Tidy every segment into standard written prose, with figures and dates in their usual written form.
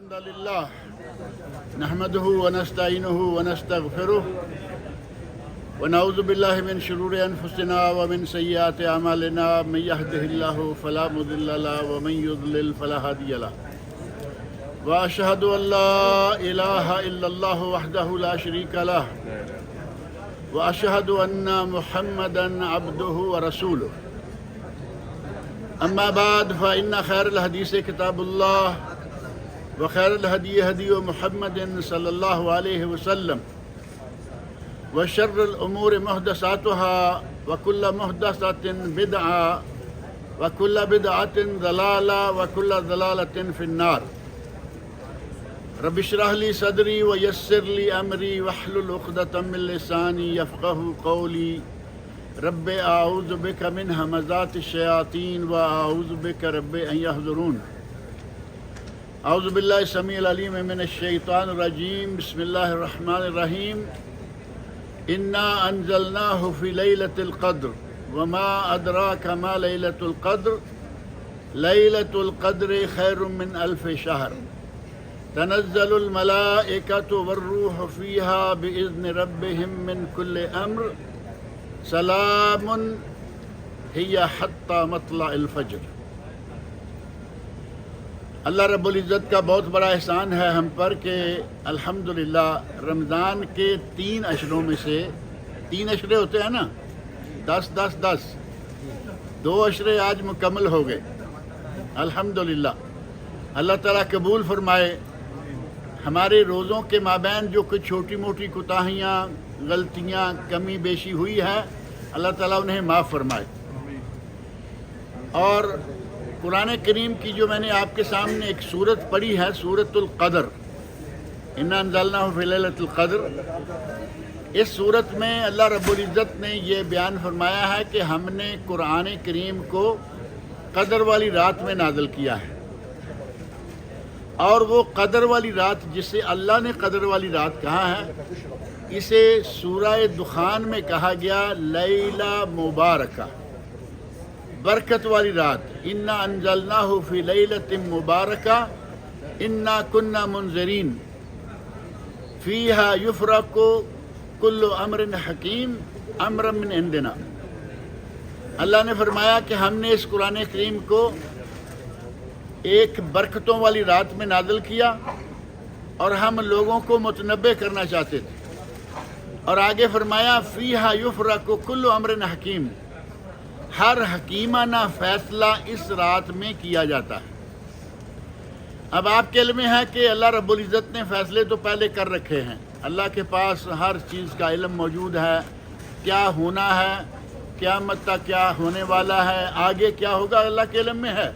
الحمد لله نحمده ونستعينه ونستغفره ونعوذ بالله من شرور أنفسنا ومن سيئات أعمالنا من يهده الله فلا مضل له ومن يضلل فلا هادي له وأشهد أن لا إله إلا الله وحده لا شريك له وأشهد أن محمدا عبده ورسوله أما بعد فإن خير الحديث كتاب الله وخير الهدي هدي محمد صلى الله عليه وسلم وشر الأمور محدثاتها وكل محدثة بدعة وكل بدعة ضلالة وكل ضلالة في النار رب اشرح لي صدري ويسر لي أمري واحلل عقدة من لساني يفقهوا قولي رب أعوذ بك من همزات الشياطين وأعوذ بك رب أن يحضرون اعوذ باللہ السمیع العلیم من الشیطان الرجیم بسم اللہ الرحمن الرحیم انا انزلناہ فی لیلۃ القدر وما ادراک ما لیلۃ القدر لیلۃ القدر خیر من الف شہر تنزل الملائکۃ والروح فیہا بإذن ربہم من کل امر سلام ہی حتی مطلع الفجر۔ اللہ رب العزت کا بہت بڑا احسان ہے ہم پر کہ الحمدللہ رمضان کے 3 اشروں میں سے 3 اشرے ہوتے ہیں نا 10 10 10 2 اشرے آج مکمل ہو گئے الحمدللہ۔ اللہ تعالیٰ قبول فرمائے ہمارے روزوں کے مابین جو کچھ چھوٹی موٹی کوتاہیاں غلطیاں کمی بیشی ہوئی ہے اللہ تعالیٰ انہیں معاف فرمائے۔ اور قرآن کریم کی جو میں نے آپ کے سامنے ایک سورت پڑھی ہے سورۃ القدر انا انزلناہ فی لیلۃ القدر، اس سورت میں اللہ رب العزت نے یہ بیان فرمایا ہے کہ ہم نے قرآن کریم کو قدر والی رات میں نازل کیا ہے، اور وہ قدر والی رات جسے اللہ نے قدر والی رات کہا ہے اسے سورہ دخان میں کہا گیا لیلہ مبارکہ، برکت والی رات۔ انا انزلناہ فی لیلۃ مبارکہ انا کنا منذرین فیہا یفرق کل امر حکیم امرا من عندنا۔ اللہ نے فرمایا کہ ہم نے اس قرآن کریم کو ایک برکتوں والی رات میں نازل کیا اور ہم لوگوں کو متنبع کرنا چاہتے تھے، اور آگے فرمایا فیہا یفرق کل امر حکیم، ہر حکیمانہ فیصلہ اس رات میں کیا جاتا ہے۔ اب آپ کے علم میں ہے کہ اللہ رب العزت نے فیصلے تو پہلے کر رکھے ہیں، اللہ کے پاس ہر چیز کا علم موجود ہے، کیا ہونا ہے قیامت تک کیا ہونے والا ہے آگے کیا ہوگا اللہ کے علم میں ہے۔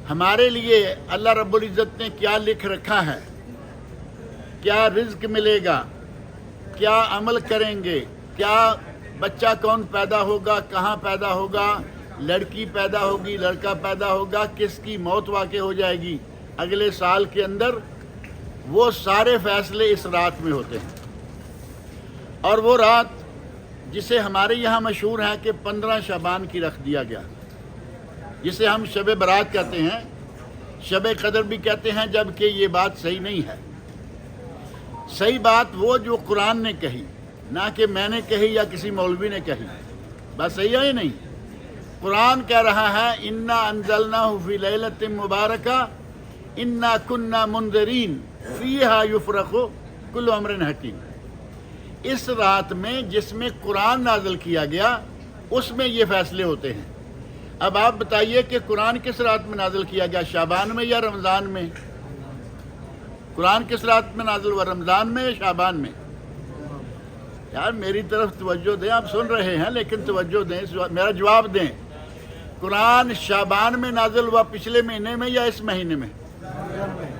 ہمارے لیے اللہ رب العزت نے کیا لکھ رکھا ہے، کیا رزق ملے گا، کیا عمل کریں گے، کیا بچہ کون پیدا ہوگا، کہاں پیدا ہوگا، لڑکی پیدا ہوگی لڑکا پیدا ہوگا، کس کی موت واقع ہو جائے گی اگلے سال کے اندر، وہ سارے فیصلے اس رات میں ہوتے ہیں۔ اور وہ رات جسے ہمارے یہاں مشہور ہے کہ 15 شعبان کی رکھ دیا گیا، جسے ہم شب برات کہتے ہیں، شب قدر بھی کہتے ہیں، جبکہ یہ بات صحیح نہیں ہے۔ صحیح بات وہ جو قرآن نے کہی، نہ کہ میں نے کہی یا کسی مولوی نے کہی، بس صحیح ہے نہیں۔ قرآن کہہ رہا ہے انا انزلناہ فی لیلۃ مبارکہ انا کنا منذرین فیہا یفرق کل امر حکیم۔ اس رات میں جس میں قرآن نازل کیا گیا اس میں یہ فیصلے ہوتے ہیں۔ اب آپ بتائیے کہ قرآن کس رات میں نازل کیا گیا، شعبان میں یا رمضان میں؟ قرآن کس رات میں نازل ہوا، رمضان میں یا شعبان میں؟ یار میری طرف توجہ دیں، آپ سن رہے ہیں لیکن توجہ دیں، میرا جواب دیں۔ قرآن شعبان میں نازل ہوا پچھلے مہینے میں یا اس مہینے میں؟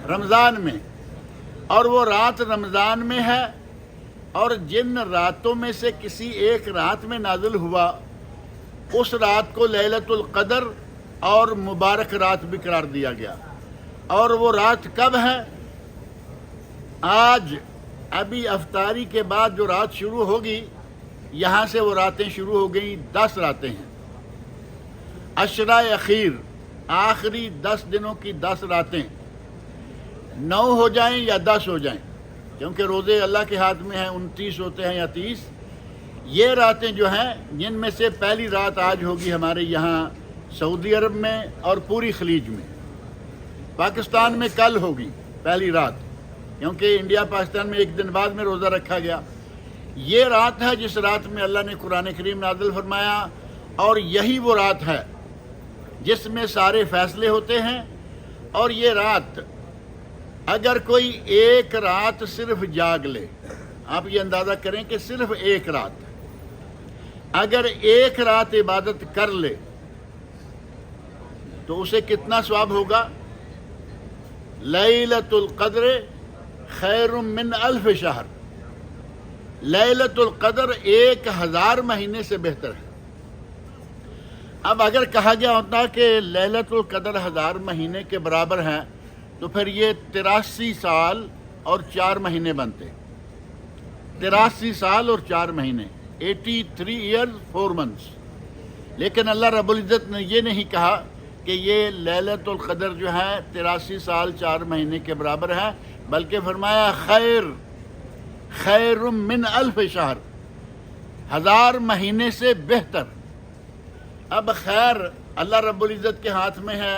رمضان میں، اور وہ رات رمضان میں ہے، اور جن راتوں میں سے کسی ایک رات میں نازل ہوا اس رات کو لیلۃ القدر اور مبارک رات بھی قرار دیا گیا۔ اور وہ رات کب ہے؟ آج ابھی افطاری کے بعد جو رات شروع ہوگی یہاں سے وہ راتیں شروع ہو گئیں، 10 راتیں ہیں، عشرہ اخیر، آخری 10 دنوں کی 10 راتیں۔ 9 ہو جائیں یا 10 ہو جائیں، کیونکہ روزے اللہ کے ہاتھ میں ہیں، 29 ہوتے ہیں یا 30، یہ راتیں جو ہیں جن میں سے پہلی رات آج ہوگی ہمارے یہاں سعودی عرب میں اور پوری خلیج میں، پاکستان میں کل ہوگی پہلی رات، کیونکہ انڈیا پاکستان میں ایک دن بعد میں روزہ رکھا گیا۔ یہ رات ہے جس رات میں اللہ نے قرآن کریم نازل فرمایا، اور یہی وہ رات ہے جس میں سارے فیصلے ہوتے ہیں۔ اور یہ رات اگر کوئی ایک رات صرف جاگ لے، آپ یہ اندازہ کریں کہ صرف ایک رات، اگر ایک رات عبادت کر لے تو اسے کتنا ثواب ہوگا؟ لیلۃ القدر خیر من 1000 شہر، لیلۃ القدر 1000 مہینے سے بہتر ہے۔ اب اگر کہا گیا ہوتا کہ لیلۃ القدر 1000 مہینے کے برابر ہے تو پھر یہ 83 سال اور 4 مہینے بنتے، 83 سال اور 4 مہینے، 83 ایئرز 4 منتھس۔ لیکن اللہ رب العزت نے یہ نہیں کہا کہ یہ لیلۃ القدر جو ہے 83 سال 4 مہینے کے برابر ہے، بلکہ فرمایا خیر من 1000 شہر، 1000 مہینے سے بہتر۔ اب خیر اللہ رب العزت کے ہاتھ میں ہے،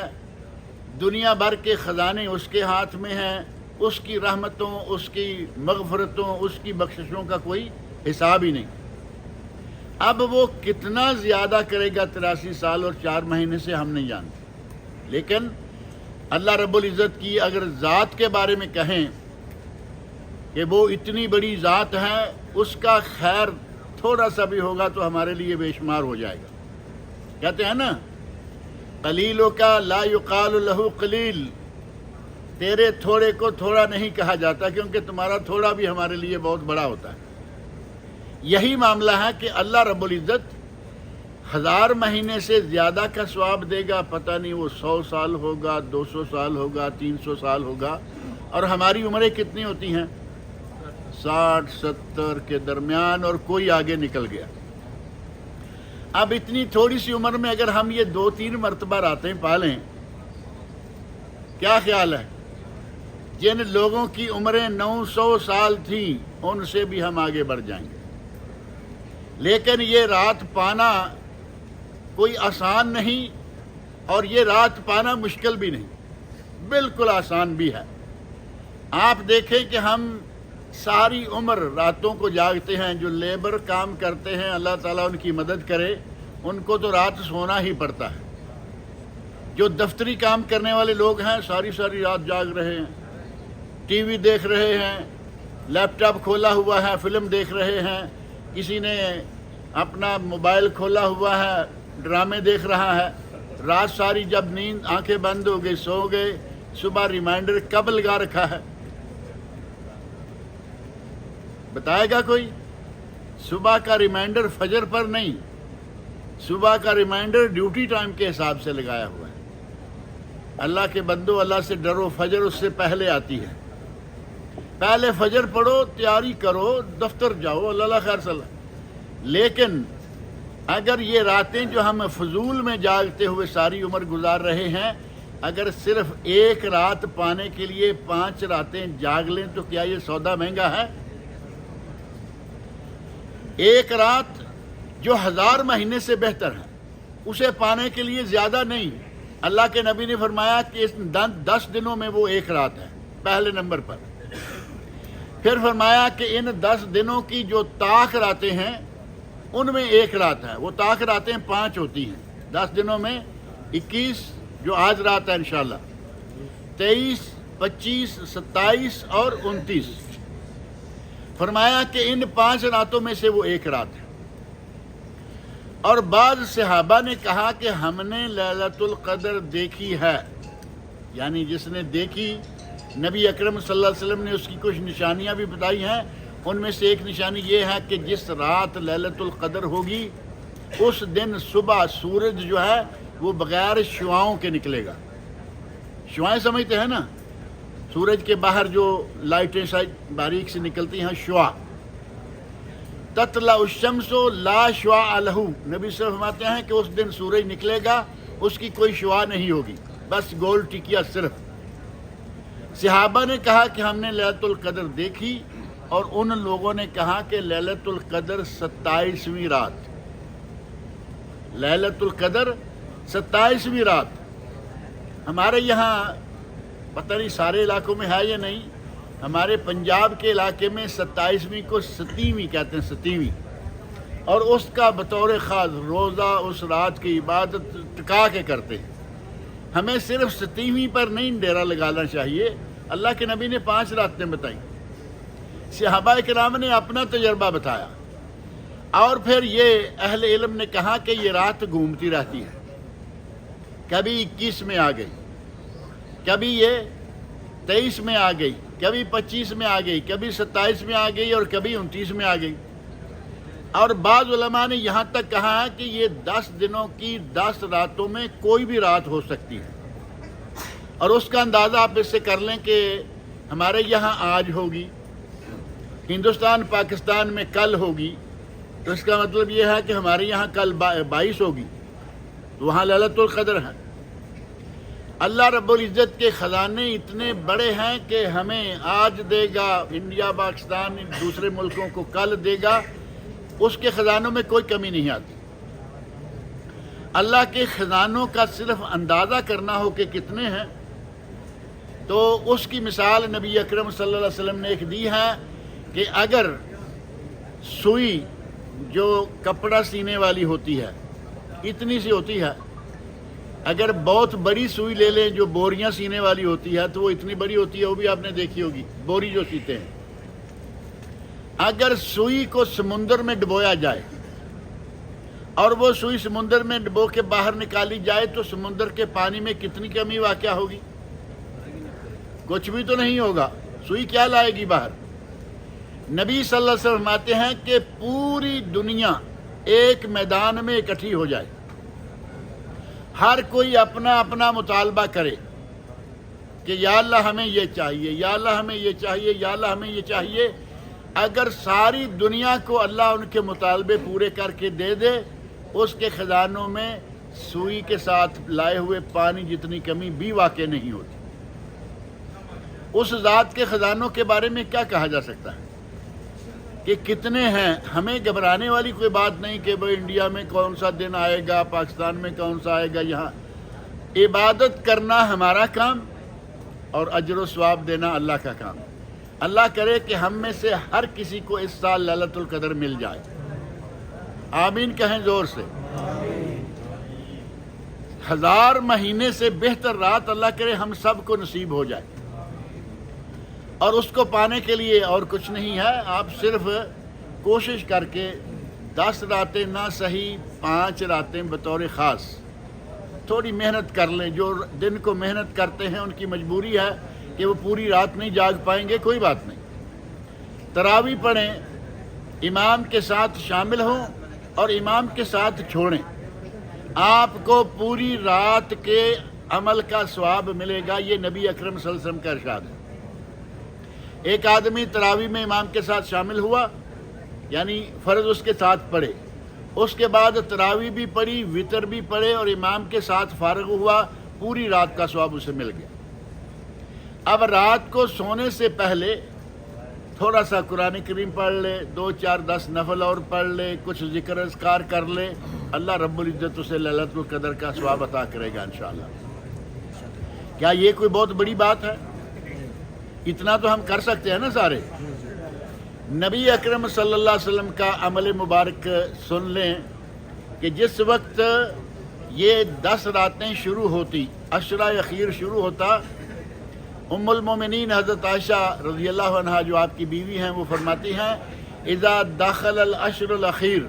دنیا بھر کے خزانے اس کے ہاتھ میں ہیں، اس کی رحمتوں، اس کی مغفرتوں، اس کی بخششوں کا کوئی حساب ہی نہیں۔ اب وہ کتنا زیادہ کرے گا 83 سال اور 4 مہینے سے ہم نہیں جانتے، لیکن اللہ رب العزت کی اگر ذات کے بارے میں کہیں کہ وہ اتنی بڑی ذات ہے، اس کا خیر تھوڑا سا بھی ہوگا تو ہمارے لیے بے شمار ہو جائے گا۔ کہتے ہیں نا قلیلوں کا لا یقال لہ قلیل، تیرے تھوڑے کو تھوڑا نہیں کہا جاتا، کیونکہ تمہارا تھوڑا بھی ہمارے لیے بہت بڑا ہوتا ہے۔ یہی معاملہ ہے کہ اللہ رب العزت 1000 مہینے سے زیادہ کا ثواب دے گا، پتہ نہیں وہ 100 سال ہوگا، 200 سال ہوگا، 300 سال ہوگا۔ اور ہماری عمریں کتنی ہوتی ہیں؟ 60 70 کے درمیان، اور کوئی آگے نکل گیا۔ اب اتنی تھوڑی سی عمر میں اگر ہم یہ 2-3 مرتبہ راتیں پالیں، کیا خیال ہے؟ جن لوگوں کی عمریں 900 سال تھیں ان سے بھی ہم آگے بڑھ جائیں گے۔ لیکن یہ رات پانا کوئی آسان نہیں، اور یہ رات پانا مشکل بھی نہیں، بالکل آسان بھی ہے۔ آپ دیکھیں کہ ہم ساری عمر راتوں کو جاگتے ہیں، جو لیبر کام کرتے ہیں اللہ تعالیٰ ان کی مدد کرے، ان کو تو رات سونا ہی پڑتا ہے۔ جو دفتری کام کرنے والے لوگ ہیں ساری رات جاگ رہے ہیں، ٹی وی دیکھ رہے ہیں، لیپ ٹاپ کھولا ہوا ہے، فلم دیکھ رہے ہیں، کسی نے اپنا موبائل کھولا ہوا ہے، ڈرامے دیکھ رہا ہے، رات ساری جب نیند آنکھیں بند ہو گئی سو گئے، صبح ریمائنڈر کب لگا رکھا ہے؟ بتائے گا کوئی؟ صبح کا ریمائنڈر فجر پر نہیں، صبح کا ریمائنڈر ڈیوٹی ٹائم کے حساب سے لگایا ہوا ہے۔ اللہ کے بندو، اللہ سے ڈرو، فجر اس سے پہلے آتی ہے۔ پہلے فجر پڑھو، تیاری کرو، دفتر جاؤ، اللہ خیر صلاح۔ لیکن اگر یہ راتیں جو ہم فضول میں جاگتے ہوئے ساری عمر گزار رہے ہیں، اگر صرف ایک رات پانے کے لیے 5 راتیں جاگ لیں تو کیا یہ سودا مہنگا ہے؟ ایک رات جو 1000 مہینے سے بہتر ہے، اسے پانے کے لیے زیادہ نہیں۔ اللہ کے نبی نے فرمایا کہ اس 10 دنوں میں وہ ایک رات ہے پہلے نمبر پر۔ پھر فرمایا کہ ان 10 دنوں کی جو طاق راتیں ہیں ان میں ایک رات ہے۔ وہ طاق راتیں 5 ہوتی ہیں 10 دنوں میں، 21 جو آج رات ہے انشاءاللہ، 23 25 27 اور 29۔ فرمایا کہ ان 5 راتوں میں سے وہ ایک رات ہے۔ اور بعض صحابہ نے کہا کہ ہم نے لیلۃ القدر دیکھی ہے، یعنی جس نے دیکھی، نبی اکرم صلی اللہ علیہ وسلم نے اس کی کچھ نشانیاں بھی بتائی ہیں۔ ان میں سے ایک نشانی یہ ہے کہ جس رات لیلۃ القدر ہوگی اس دن صبح سورج جو ہے وہ بغیر شعاؤں کے نکلے گا۔ شعائیں سمجھتے ہیں نا، سورج کے باہر جو لائٹیں باریک سے نکلتی ہیں، شعاع۔ تطلع الشمس لا شعاع لہ، نبی صلی اللہ علیہ وسلم فرماتے ہیں کہ اس دن سورج نکلے گا، اس کی کوئی شعاع نہیں ہوگی، بس گول ٹکیا صرف۔ صحابہ نے کہا کہ ہم نے لیلۃ القدر دیکھی، اور ان لوگوں نے کہا کہ لیلۃ القدر 27ویں رات، لیلۃ القدر 27ویں رات۔ ہمارے یہاں پتہ نہیں سارے علاقوں میں ہے یا نہیں، ہمارے پنجاب کے علاقے میں 27ویں کو 7ویں کہتے ہیں، 7ویں، اور اس کا بطور خاص روزہ اس رات کی عبادت ٹکا کے کرتے ہیں۔ ہمیں صرف 7ویں پر نہیں ڈیرا لگانا چاہیے، اللہ کے نبی نے 5 راتیں بتائیں، صحابہ کرام نے اپنا تجربہ بتایا، اور پھر یہ اہل علم نے کہا کہ یہ رات گھومتی رہتی ہے، کبھی 21 میں آ گئی، کبھی یہ 23 میں آ گئی، کبھی 25 میں آ گئی، کبھی 27 میں آ گئی، اور کبھی 29 میں آ گئی۔ اور بعض علماء نے یہاں تک کہا ہے کہ یہ 10 دنوں کی 10 راتوں میں کوئی بھی رات ہو سکتی ہے، اور اس کا اندازہ آپ اس سے کر لیں کہ ہمارے یہاں آج ہوگی، ہندوستان پاکستان میں کل ہوگی، تو اس کا مطلب یہ ہے کہ ہمارے یہاں کل 22 ہوگی، تو وہاں لیلۃ القدر ہے۔ اللہ رب العزت کے خزانے اتنے بڑے ہیں کہ ہمیں آج دے گا انڈیا، پاکستان، دوسرے ملکوں کو کل دے گا، اس کے خزانوں میں کوئی کمی نہیں آتی۔ اللہ کے خزانوں کا صرف اندازہ کرنا ہو کہ کتنے ہیں، تو اس کی مثال نبی اکرم صلی اللہ علیہ وسلم نے ایک دی ہے کہ اگر سوئی جو کپڑا سینے والی ہوتی ہے اتنی سی ہوتی ہے، اگر بہت بڑی سوئی لے لیں جو بوریاں سینے والی ہوتی ہے تو وہ اتنی بڑی ہوتی ہے، وہ بھی آپ نے دیکھی ہوگی، بوری جو سیتے ہیں۔ اگر سوئی کو سمندر میں ڈبویا جائے اور وہ سوئی سمندر میں ڈبو کے باہر نکالی جائے تو سمندر کے پانی میں کتنی کمی واقع ہوگی؟ کچھ بھی تو نہیں ہوگا، سوئی کیا لائے گی باہر؟ نبی صلی اللہ علیہ وسلم فرماتے ہیں کہ پوری دنیا ایک میدان میں اکٹھی ہو جائے، ہر کوئی اپنا اپنا مطالبہ کرے کہ یا اللہ ہمیں یہ چاہیے، یا اللہ ہمیں یہ چاہیے، یا اللہ ہمیں یہ چاہیے۔ اگر ساری دنیا کو اللہ ان کے مطالبے پورے کر کے دے دے، اس کے خزانوں میں سوئی کے ساتھ لائے ہوئے پانی جتنی کمی بھی واقع نہیں ہوتی۔ اس ذات کے خزانوں کے بارے میں کیا کہا جا سکتا ہے کہ کتنے ہیں؟ ہمیں گھبرانے والی کوئی بات نہیں کہ وہ انڈیا میں کون سا دن آئے گا، پاکستان میں کون سا آئے گا۔ یہاں عبادت کرنا ہمارا کام اور اجر و ثواب دینا اللہ کا کام۔ اللہ کرے کہ ہم میں سے ہر کسی کو اس سال لیلۃ القدر مل جائے، آمین کہیں زور سے۔ 1000 مہینے سے بہتر رات اللہ کرے ہم سب کو نصیب ہو جائے، اور اس کو پانے کے لیے اور کچھ نہیں ہے، آپ صرف کوشش کر کے 10 راتیں نہ صحیح 5 راتیں بطور خاص تھوڑی محنت کر لیں۔ جو دن کو محنت کرتے ہیں ان کی مجبوری ہے کہ وہ پوری رات نہیں جاگ پائیں گے، کوئی بات نہیں، تراویح پڑھیں، امام کے ساتھ شامل ہوں اور امام کے ساتھ چھوڑیں، آپ کو پوری رات کے عمل کا ثواب ملے گا۔ یہ نبی اکرم صلی اللہ علیہ وسلم کا ارشاد ہے۔ ایک آدمی تراویح میں امام کے ساتھ شامل ہوا، یعنی فرض اس کے ساتھ پڑھے، اس کے بعد تراویح بھی پڑھی، وتر بھی پڑھے اور امام کے ساتھ فارغ ہوا، پوری رات کا ثواب اسے مل گیا۔ اب رات کو سونے سے پہلے تھوڑا سا قرآن کریم پڑھ لے، 2 4 10 نفل اور پڑھ لے، کچھ ذکر اذکار کر لے، اللہ رب العزت اسے لیلۃ القدر کا ثواب عطا کرے گا انشاءاللہ۔ کیا یہ کوئی بہت بڑی بات ہے؟ اتنا تو ہم کر سکتے ہیں نا سارے۔ نبی اکرم صلی اللہ علیہ وسلم کا عمل مبارک سن لیں کہ جس وقت یہ 10 راتیں شروع ہوتی، عشرہ اخیر شروع ہوتا، ام المومنین حضرت عائشہ رضی اللہ عنہا جو آپ کی بیوی ہیں وہ فرماتی ہیں اذا داخل العشر الاخیر،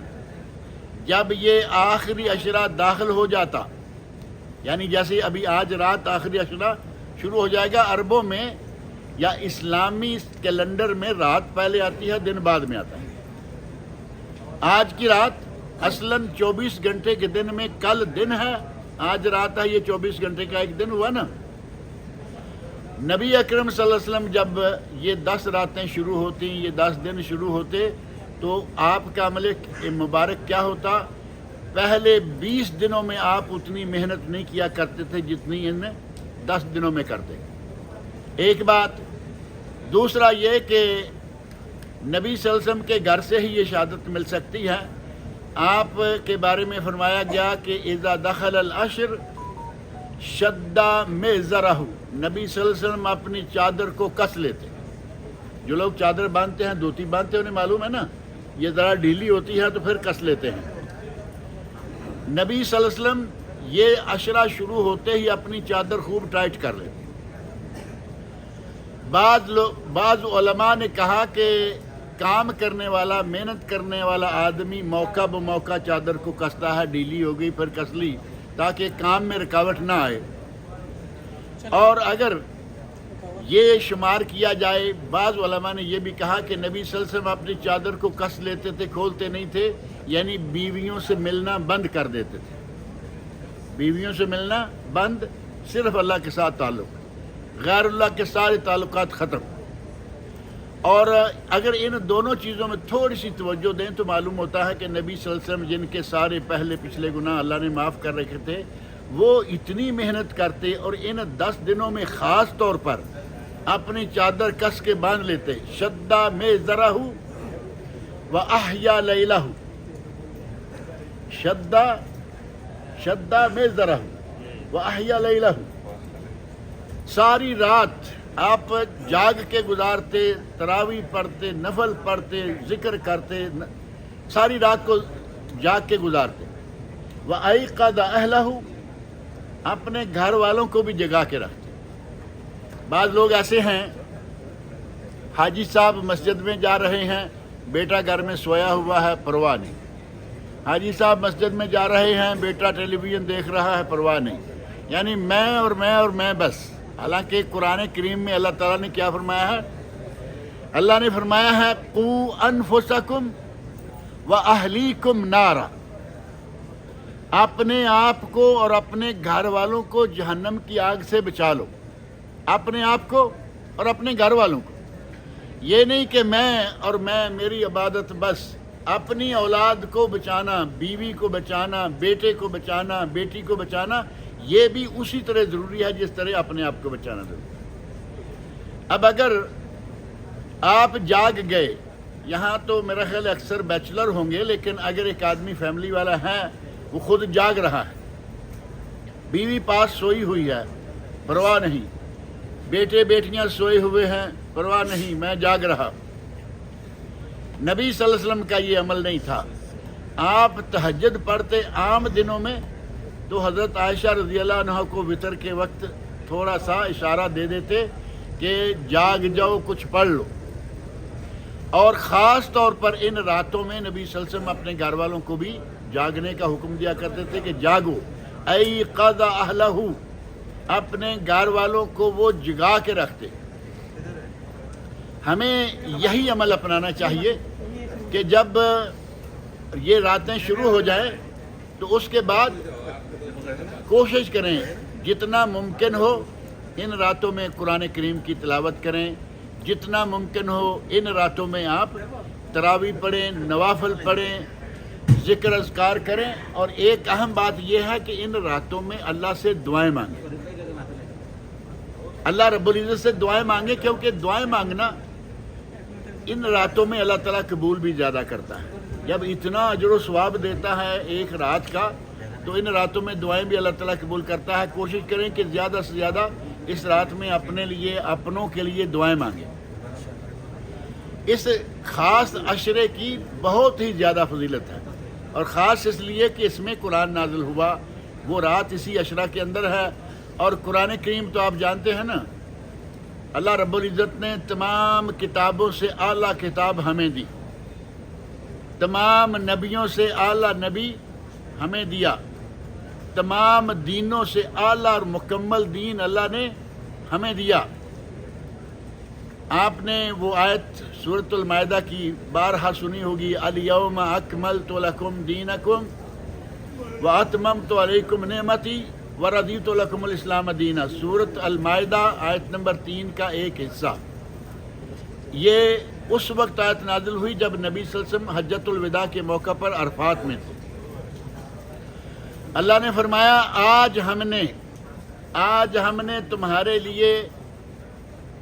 جب یہ آخری عشرہ داخل ہو جاتا، یعنی جیسے ابھی آج رات آخری عشرہ شروع ہو جائے گا، عربوں میں یا اسلامی کیلنڈر میں رات پہلے آتی ہے، دن بعد میں آتا ہے۔ آج کی رات اصلاً 24 گھنٹے کے دن میں کل دن ہے، آج رات ہے، یہ 24 گھنٹے کا ایک دن ہوا نا۔ نبی اکرم صلی اللہ علیہ وسلم جب یہ 10 راتیں شروع ہوتی، یہ 10 دن شروع ہوتے، تو آپ کا عمل مبارک کیا ہوتا؟ پہلے 20 دنوں میں آپ اتنی محنت نہیں کیا کرتے تھے جتنی ان 10 دنوں میں کرتے، ایک بات. دوسرا یہ کہ نبی صلی اللہ علیہ وسلم کے گھر سے ہی یہ شہادت مل سکتی ہے. آپ کے بارے میں فرمایا گیا کہ اذا دخل العشر شد مئزرہ، نبی صلی اللہ علیہ وسلم اپنی چادر کو کس لیتے. جو لوگ چادر باندھتے ہیں، دھوتی باندھتے ہیں، انہیں معلوم ہے نا یہ ذرا ڈھیلی ہوتی ہے تو پھر کس لیتے ہیں. نبی صلی اللہ علیہ وسلم یہ عشرہ شروع ہوتے ہی اپنی چادر خوب ٹائٹ کر لیتے. بعض علماء نے کہا کہ کام کرنے والا، محنت کرنے والا آدمی موقع بموقع چادر کو کستا ہے، ڈھیلی ہو گئی پھر کس لی تاکہ کام میں رکاوٹ نہ آئے. اور اگر یہ شمار کیا جائے، بعض علماء نے یہ بھی کہا کہ نبی صلی اللہ علیہ وسلم اپنی چادر کو کس لیتے تھے، کھولتے نہیں تھے، یعنی بیویوں سے ملنا بند کر دیتے تھے. بیویوں سے ملنا بند، صرف اللہ کے ساتھ تعلق، غیر اللہ کے سارے تعلقات ختم. اور اگر ان دونوں چیزوں میں تھوڑی سی توجہ دیں تو معلوم ہوتا ہے کہ نبی صلی اللہ علیہ وسلم جن کے سارے پہلے پچھلے گناہ اللہ نے معاف کر رکھے تھے، وہ اتنی محنت کرتے اور ان 10 دنوں میں خاص طور پر اپنی چادر کس کے باندھ لیتے. شدّا مئزرہ وأحیا لیلہ، شدّا مئزرہ وأحیا لیلہ. ساری رات آپ جاگ کے گزارتے، تراویح پڑھتے، نفل پڑھتے، ذکر کرتے، ساری رات کو جاگ کے گزارتے. وأیقظ اہلہ، اپنے گھر والوں کو بھی جگا کے رکھتے. بعض لوگ ایسے ہیں، حاجی صاحب مسجد میں جا رہے ہیں، بیٹا گھر میں سویا ہوا ہے، پرواہ نہیں. حاجی صاحب مسجد میں جا رہے ہیں، بیٹا ٹیلی ویژن دیکھ رہا ہے، پرواہ نہیں. یعنی میں بس. حالانکہ قرآن کریم میں اللہ تعالیٰ نے کیا فرمایا ہے؟ اللہ نے فرمایا ہے قوا انفسکم واہلیکم نارا، اپنے آپ کو اور اپنے گھر والوں کو جہنم کی آگ سے بچا لو. اپنے آپ کو اور اپنے گھر والوں کو. یہ نہیں کہ میں میری عبادت بس. اپنی اولاد کو بچانا، بیوی کو بچانا، بیٹے کو بچانا، بیٹی کو بچانا، یہ بھی اسی طرح ضروری ہے جس طرح اپنے آپ کو بچانا ضروری ہے. اب اگر آپ جاگ گئے، یہاں تو میرا خیال اکثر بیچلر ہوں گے، لیکن اگر ایک آدمی فیملی والا ہے، وہ خود جاگ رہا ہے، بیوی پاس سوئی ہوئی ہے، پرواہ نہیں، بیٹے بیٹیاں سوئے ہوئے ہیں، پرواہ نہیں، میں جاگ رہا. نبی صلی اللہ علیہ وسلم کا یہ عمل نہیں تھا. آپ تہجد پڑھتے عام دنوں میں تو حضرت عائشہ رضی اللہ عنہ کو وتر کے وقت تھوڑا سا اشارہ دے دیتے کہ جاگ جاؤ، کچھ پڑھ لو. اور خاص طور پر ان راتوں میں نبی صلی اللہ علیہ وسلم اپنے گھر والوں کو بھی جاگنے کا حکم دیا کرتے تھے کہ جاگو. ایقظ اہلہ، اپنے گھر والوں کو وہ جگا کے رکھتے. ہمیں یہی عمل اپنانا چاہیے کہ جب یہ راتیں شروع ہو جائیں تو اس کے بعد کوشش کریں جتنا ممکن ہو ان راتوں میں قرآن کریم کی تلاوت کریں. جتنا ممکن ہو ان راتوں میں آپ تراویح پڑھیں، نوافل پڑھیں، ذکر اذکار کریں. اور ایک اہم بات یہ ہے کہ ان راتوں میں اللہ سے دعائیں مانگیں. اللہ رب العزت سے دعائیں مانگیں، کیونکہ دعائیں مانگنا ان راتوں میں اللہ تعالیٰ قبول بھی زیادہ کرتا ہے. جب اتنا اجر و ثواب دیتا ہے ایک رات کا، تو ان راتوں میں دعائیں بھی اللہ تعالیٰ قبول کرتا ہے. کوشش کریں کہ زیادہ سے زیادہ اس رات میں اپنے لیے، اپنوں کے لیے دعائیں مانگیں. اس خاص عشرے کی بہت ہی زیادہ فضیلت ہے، اور خاص اس لیے کہ اس میں قرآن نازل ہوا. وہ رات اسی عشرہ کے اندر ہے. اور قرآن کریم تو آپ جانتے ہیں نا، اللہ رب العزت نے تمام کتابوں سے اعلیٰ کتاب ہمیں دی، تمام نبیوں سے اعلیٰ نبی ہمیں دیا، تمام دینوں سے اعلیٰ اور مکمل دین اللہ نے ہمیں دیا. آپ نے وہ آیت سورۃ المائدہ کی بارہا سنی ہوگی، الیوم اکملت لکم دینکم واتممت علیکم نعمتی ورضیت لکم الاسلام دینا. سورۃ المائدہ آیت نمبر 3 کا ایک حصہ. یہ اس وقت آیت نازل ہوئی جب نبی صلی اللہ علیہ وسلم حجۃ الوداع کے موقع پر عرفات میں تھے. اللہ نے فرمایا آج ہم نے تمہارے لیے